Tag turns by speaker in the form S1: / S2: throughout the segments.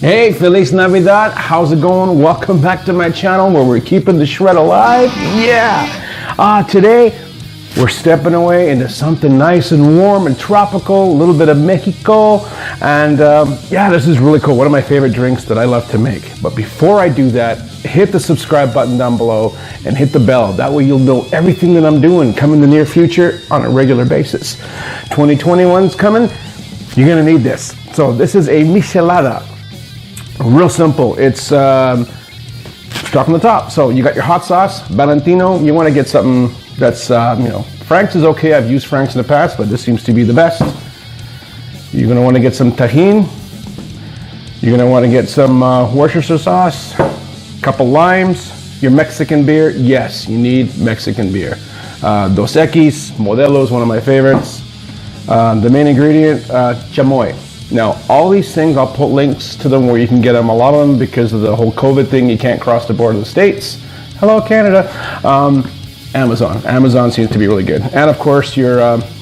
S1: Hey, Feliz Navidad, how's it going? Welcome back to my channel where we're keeping the shred alive. Yeah! Today, we're stepping away into something nice and warm and tropical, a little bit of Mexico, and yeah, this is really cool. One of my favorite drinks that I love to make. But before I do that, hit the subscribe button down below and hit the bell. That way you'll know everything that I'm doing coming in the near future on a regular basis. 2021's coming, you're gonna need this. So this is a Michelada. Real simple. It's start from the top. So you got your hot sauce, Valentino. You want to get something that's Frank's is okay. I've used Frank's in the past, but this seems to be the best. You're gonna want to get some Tajin. You're gonna want to get some Worcestershire sauce, a couple limes, your Mexican beer. Yes, you need Mexican beer. Dos Equis, Modelo is one of my favorites. The main ingredient, Chamoy. Now, all these things, I'll put links to them where you can get them. A lot of them, because of the whole COVID thing, you can't cross the border of the States. Hello, Canada. Amazon. Amazon seems to be really good. And of course, your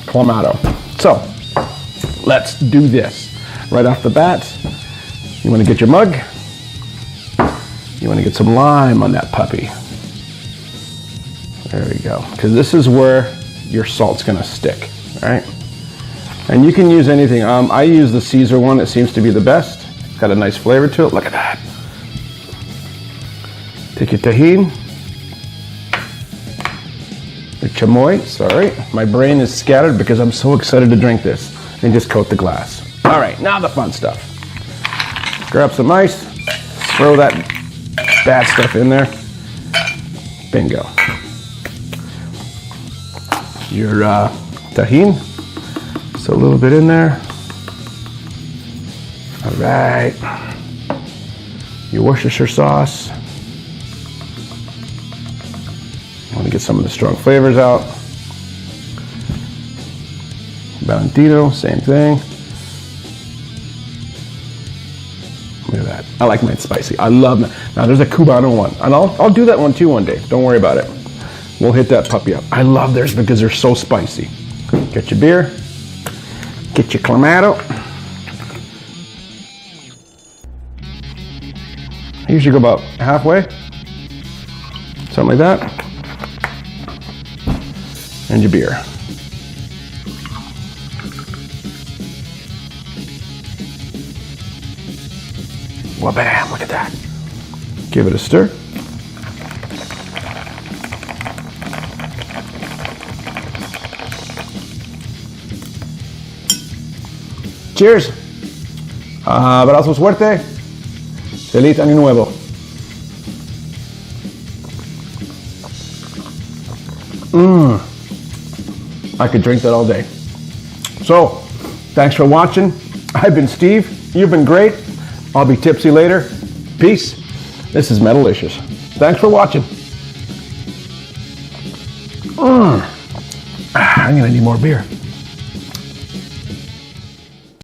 S1: Clamato. So, let's do this. Right off the bat, you want to get your mug. You want to get some lime on that puppy. There we go. Because this is where your salt's going to stick, all right? And you can use anything. I use the Ceasar one. It seems to be the best. It's got a nice flavor to it. Look at that. Take your Tajin. Your Chamoy. Sorry. My brain is scattered because I'm so excited to drink this. And just coat the glass. All right, now the fun stuff. Grab some ice. Throw that bad stuff in there. Bingo. Your Tajin. So a little bit in there. All right. Your Worcestershire sauce. I want to get some of the strong flavors out. Valentino, same thing. Look at that. I like mine spicy. I love that. Now there's a Cubano one, and I'll do that one too one day. Don't worry about it. We'll hit that puppy up. I love theirs because they're so spicy. Get your beer. Get your Clamato. I usually go about halfway, something like that, and your beer. Well, bam, look at that. Give it a stir. Cheers. Abrazos fuerte. Feliz Año Nuevo. I could drink that all day. So, thanks for watching. I've been Steve. You've been great. I'll be tipsy later. Peace. This is Metalicious. Thanks for watching. I'm gonna need more beer.